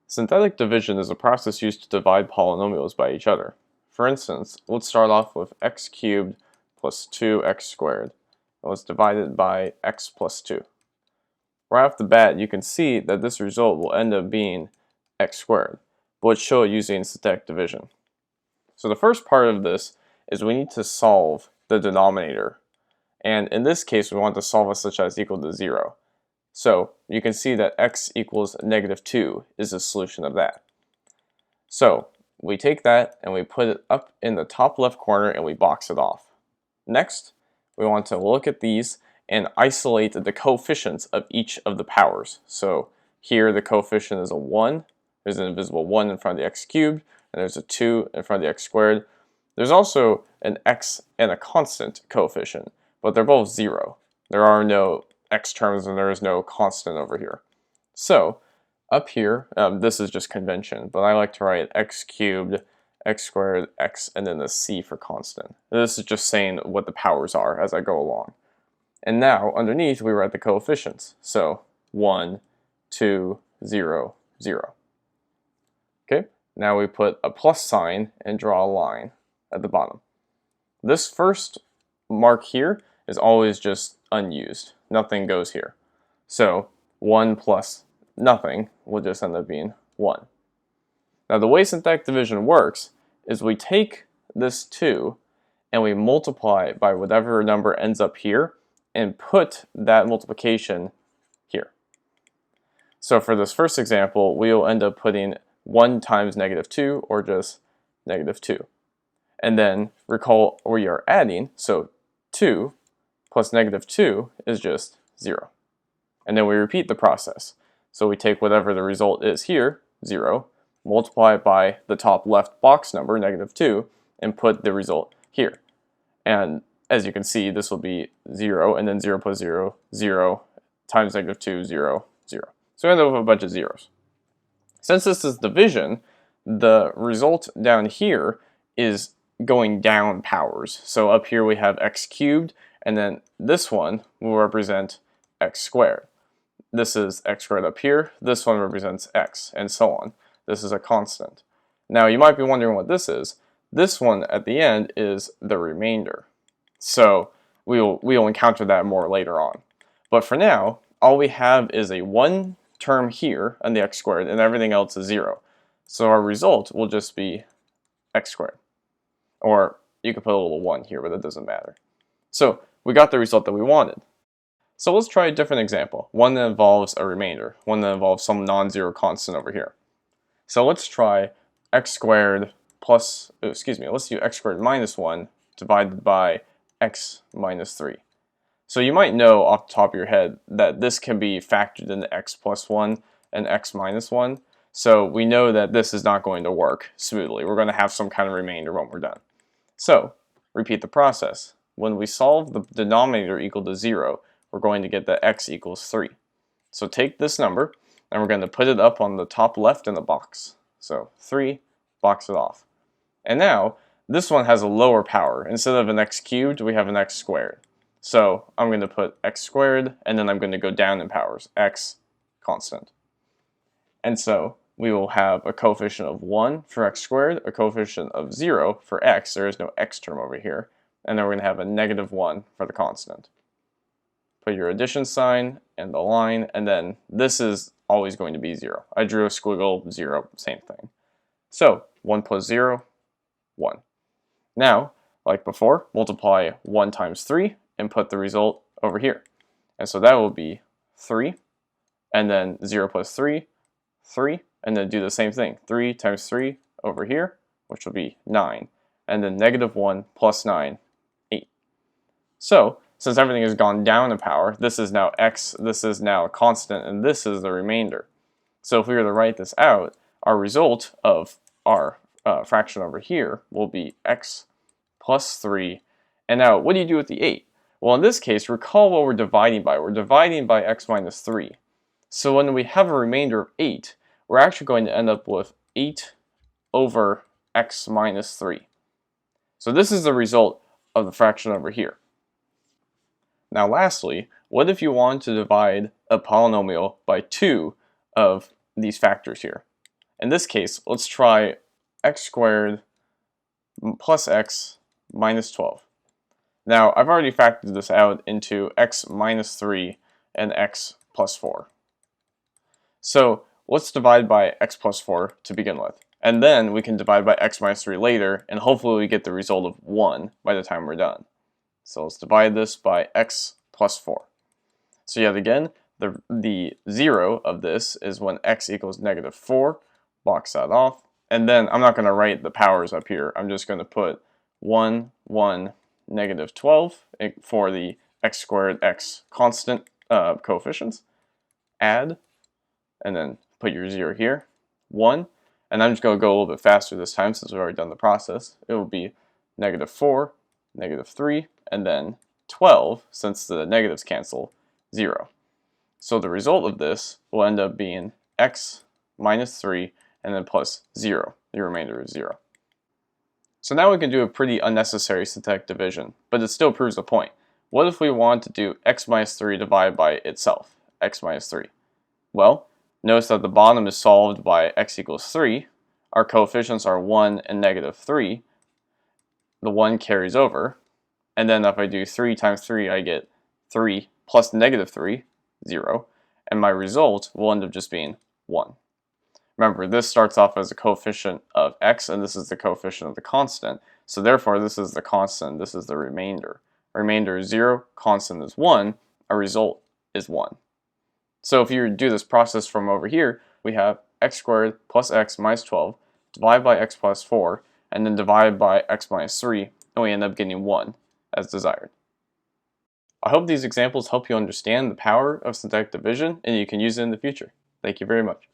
Synthetic division is a process used to divide polynomials by each other. For instance, let's start off with x cubed plus 2x squared. Let's divide it by x plus 2. Right off the bat, you can see that this result will end up being x squared, but let's show it using synthetic division. So the first part of this is we need to solve the denominator. And in this case, we want to solve it such as equal to 0. So you can see that x equals -2 is the solution of that. So we take that and we put it up in the top left corner and we box it off. Next, we want to look at these and isolate the coefficients of each of the powers. So here the coefficient is a 1, there's an invisible 1 in front of the x cubed, and there's a 2 in front of the x squared. There's also an x and a constant coefficient, but they're both 0. There are no x terms and there is no constant over here. So up here, this is just convention, but I like to write x cubed, x squared, x, and then the c for constant. This is just saying what the powers are as I go along. And now underneath we write the coefficients. So 1, 2, 0, 0. Okay, now we put a plus sign and draw a line at the bottom. This first mark here is always just unused. Nothing goes here. So 1 plus nothing will just end up being 1. Now the way synthetic division works is we take this 2 and we multiply it by whatever number ends up here and put that multiplication here. So for this first example, we will end up putting 1 times -2 or just -2. And then recall we are adding, so 2 plus -2 is just 0. And then we repeat the process. So we take whatever the result is here, 0, multiply it by the top left box number, -2, and put the result here. And as you can see, this will be 0, and then 0 plus 0, 0, times -2, 0, 0. So we end up with a bunch of zeros. Since this is division, the result down here is going down powers. So up here we have x cubed, and then this one will represent x squared. This is x squared up here, this one represents x, and so on. This is a constant. Now you might be wondering what this is. This one at the end is the remainder. So we'll encounter that more later on. But for now, all we have is a 1 term here on the x squared, and everything else is 0. So our result will just be x squared. Or you could put a little 1 here, but it doesn't matter. So we got the result that we wanted. So let's try a different example, one that involves a remainder, one that involves some non-zero constant over here. So let's try x squared plus, let's do x squared minus 1 divided by x minus 3. So you might know off the top of your head that this can be factored into x plus 1 and x minus 1. So we know that this is not going to work smoothly. We're going to have some kind of remainder when we're done. So repeat the process. When we solve the denominator equal to 0, we're going to get that x equals 3. So take this number and we're going to put it up on the top left in the box. So 3, box it off. And now this one has a lower power. Instead of an x cubed, we have an x squared. So I'm going to put x squared, and then I'm going to go down in powers, x constant. And so we will have a coefficient of 1 for x squared, a coefficient of 0 for x. There is no x term over here. And then we're going to have a -1 for the constant. Put your addition sign and the line, and then this is always going to be 0. I drew a squiggle, 0, same thing. So 1 plus 0, 1. Now, like before, multiply 1 times 3 and put the result over here. And so that will be 3, and then 0 plus 3, 3, and then do the same thing. 3 times 3 over here, which will be 9, and then -1 plus 9, 8. So, since everything has gone down in power, this is now x, this is now a constant, and this is the remainder. So if we were to write this out, our result of our fraction over here will be x plus 3. And now, what do you do with the 8? Well, in this case, recall what we're dividing by. We're dividing by x minus 3. So when we have a remainder of 8, we're actually going to end up with 8 over x minus 3. So this is the result of the fraction over here. Now lastly, what if you want to divide a polynomial by 2 of these factors here? In this case, let's try x squared plus x minus 12. Now, I've already factored this out into x minus 3 and x plus 4. So let's divide by x plus 4 to begin with. And then we can divide by x minus 3 later, and hopefully we get the result of 1 by the time we're done. So let's divide this by x plus 4. So yet again, the 0 of this is when x equals negative 4. Box that off. And then I'm not going to write the powers up here. I'm just going to put 1, 1, negative 12 for the x squared x constant coefficients. Add, and then put your 0 here. 1, and I'm just going to go a little bit faster this time since we've already done the process. It will be negative 4, negative 3, and then 12, since the negatives cancel, 0. So the result of this will end up being x minus 3 and then plus 0. The remainder is 0. So now we can do a pretty unnecessary synthetic division, but it still proves the point. What if we want to do x minus 3 divided by itself, x minus 3? Well, notice that the bottom is solved by x equals 3. Our coefficients are 1 and negative 3. The 1 carries over. And then if I do 3 times 3, I get 3 plus negative 3, 0. And my result will end up just being 1. Remember, this starts off as a coefficient of x, and this is the coefficient of the constant. So therefore, this is the constant, this is the remainder. Remainder is 0, constant is 1, our result is 1. So if you do this process from over here, we have x squared plus x minus 12, divide by x plus 4, and then divide by x minus 3, and we end up getting 1 as desired. I hope these examples help you understand the power of synthetic division, and you can use it in the future. Thank you very much.